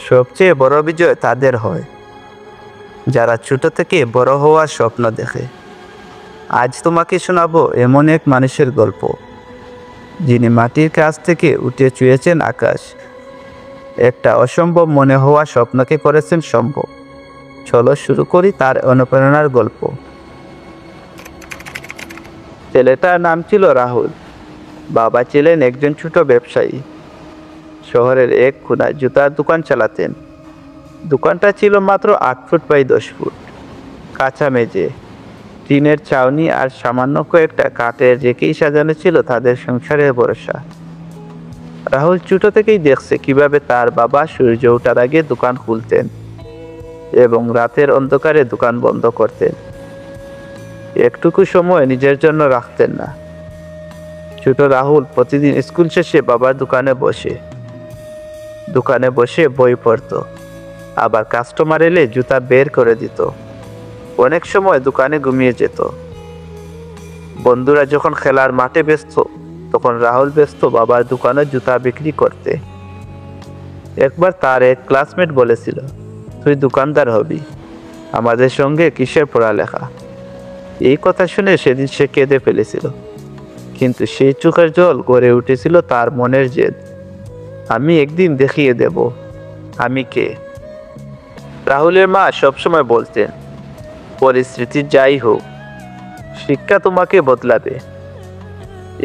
সবচেয়ে বড় বিজয় তাদের হয় যারা ছোট থেকে বড় হওয়ার স্বপ্ন দেখে। আজ তোমাকে শোনাবো এমন এক মানুষের গল্প, যিনি মাটির কাছ থেকে উঠে ছুঁয়েছেন আকাশ। একটা অসম্ভব মনে হওয়া স্বপ্নকে করেছেন সম্ভব। চলো শুরু করি তার অনুপ্রেরণার গল্প। ছেলেটার নাম ছিল রাহুল। বাবা ছিলেন একজন ছোট ব্যবসায়ী। শহরের এক কোনায় জুতার দোকান চালাতেন। দোকানটা ছিল মাত্র 8 ফুট বাই 10 ফুট। কাঁচা মেঝে, টিনের ছাউনি আর সামান্য কয়েকটা কাঠের রেকেই সাজানো ছিল তাদের সংসারের ভরসা। রাহুল ছোট থেকেই দেখছে কিভাবে তার বাবা সূর্য ওঠার আগে দোকান খুলতেন এবং রাতের অন্ধকারে দোকান বন্ধ করতেন। একটুকু সময় নিজের জন্য রাখতেন না। ছোট রাহুল প্রতিদিন স্কুল শেষে বাবার দোকানে বসে বই পড়ত, আবার কাস্টমার এলে জুতা বের করে দিত। অনেক সময় দোকানে ঘুমিয়ে যেত। বন্ধুরা যখন খেলার মাঠে ব্যস্ত, তখন রাহুল ব্যস্ত বাবার দোকানে জুতা বিক্রি করতে। একবার তার এক ক্লাসমেট বলেছিল, তুই দোকানদার হবি, আমাদের সঙ্গে কিসের পড়ালেখা। এই কথা শুনে সেদিন সে কেঁদে ফেলেছিল, কিন্তু সেই চোখের জল গড়ে উঠেছিল তার মনের জেদ। আমি একদিন দেখিয়ে দেব আমি কে। রাহুলের মা সবসময় বলতেন, পরিস্থিতি যাই হোক, শিক্ষা তোমাকে বদলাবে।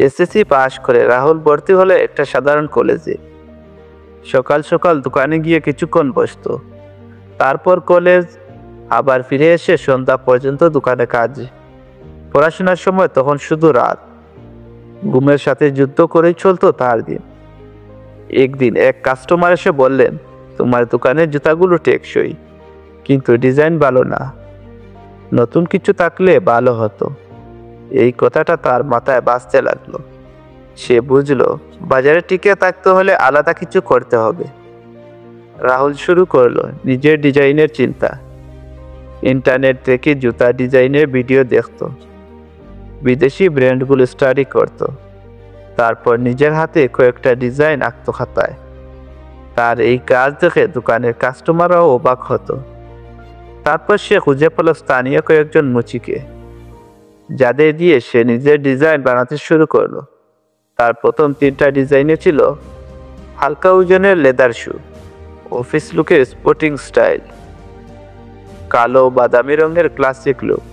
এসএসসি পাশ করে রাহুল ভর্তি হলো একটা সাধারণ কলেজে। সকাল সকাল দোকানে গিয়ে কিছুক্ষণ বসতো, তারপর কলেজ, আবার ফিরে এসে সন্ধ্যা পর্যন্ত দোকানে কাজ। পড়াশোনার সময় তখন শুধু রাত। ঘুমের সাথে যুদ্ধ করেই চলতো তার দিন। একদিন এক কাস্টমার এসে বললেন, তোমার দোকানের জুতাগুলো টেকসই, কিন্তু ডিজাইন ভালো না, নতুন কিছু থাকলে ভালো হতো। এই কথাটা তার মাথায় বাজতে লাগলো। সে বুঝলো বাজারে টিকে থাকতে হলে আলাদা কিছু করতে হবে। রাহুল শুরু করলো নিজের ডিজাইনের চিন্তা। ইন্টারনেট থেকে জুতা ডিজাইনের ভিডিও দেখত, বিদেশি ব্র্যান্ডগুলো স্টাডি করত, তারপর নিজের হাতে কয়েকটা ডিজাইন আঁকতো খাতায়। তার এই কাজ দেখে দোকানের কাস্টমাররাও অবাক হতো। তারপর সে খুঁজে পেল স্থানীয় কয়েকজন মুচিকে, যাদের দিয়ে সে নিজের ডিজাইন বানাতে শুরু করলো। তার প্রথম 3টা ডিজাইনে ছিল হালকা ওজনের লেদার শু, অফিস লুকের স্পোর্টিং স্টাইল, কালো বাদামি রঙের ক্লাসিক লুক।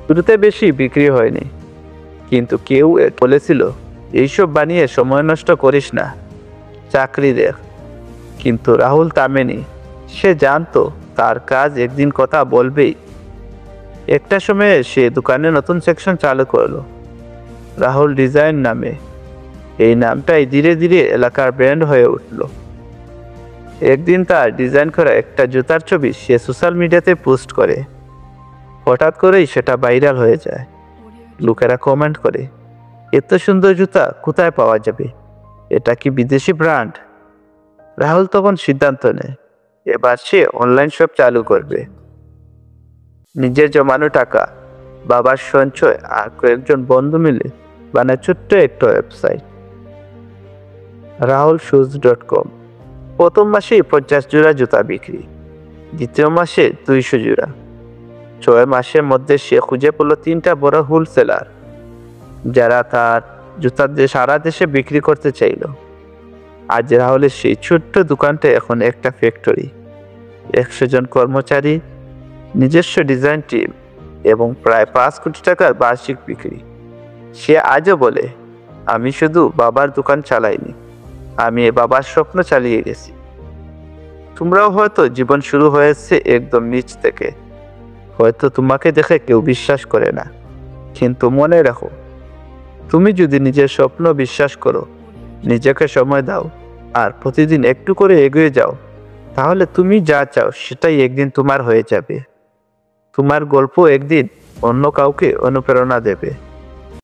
শুরুতে বেশি বিক্রি হয়নি, কিন্তু কেউ বলেছিল, এইসব বানিয়ে সময় নষ্ট করিস না, চাকরি দেখ। কিন্তু রাহুল থামেনি। সে জানতো তার কাজ একদিন কথা বলবেই। একটা সময়ে সে দোকানে নতুন সেকশন চালু করলো, রাহুল ডিজাইন নামে। এই নামটাই ধীরে ধীরে এলাকার ব্র্যান্ড হয়ে উঠল। একদিন তার ডিজাইন করা একটা জুতার ছবি সে সোশ্যাল মিডিয়াতে পোস্ট করে। হঠাৎ করেই সেটা ভাইরাল হয়ে যায়। লোকেরা কমেন্ট করে, এত সুন্দর জুতা কোথায় পাওয়া যাবে, এটা কি বিদেশি ব্র্যান্ড? রাহুল তখন সিদ্ধান্ত নেয়, এবার সে অনলাইন শপ চালু করবে। নিজের জমানো টাকা, বাবার সঞ্চয় আর কয়েকজন বন্ধু মিলে বানায় ছোট্ট একটা ওয়েবসাইট, rahulshoes.com। প্রথম মাসেই 50 জোড়া জুতা বিক্রি, দ্বিতীয় মাসে 200 জোড়া। 6 মাসের মধ্যে সে খুঁজে পেল 3টা বড় হোলসেলার, যারা তার জুতা সারা দেশে বিক্রি করতে চাইল। আজ রাহুলের সেই ছোট্ট দোকানটা এখন একটা ফ্যাক্টরি, 100 জন কর্মচারী, নিজস্ব ডিজাইন টিম এবং প্রায় 5 কোটি টাকার বার্ষিক বিক্রি। সে আজও বলে, আমি শুধু বাবার দোকান চালাইনি, আমি বাবার স্বপ্ন চালিয়ে গেছি। তোমরাও হয়তো জীবন শুরু হয়েছে একদম নিচ থেকে। হয়তো তোমাকে দেখে কেউ বিশ্বাস করে না, কিন্তু মনে রাখো, তুমি যদি নিজের স্বপ্ন বিশ্বাস করো, নিজেকে সময় দাও আর প্রতিদিন একটু করে এগিয়ে যাও, তাহলে তুমি যা চাও সেটাই একদিন তোমার হয়ে যাবে। তোমার গল্প একদিন অন্য কাউকে অনুপ্রেরণা দেবে।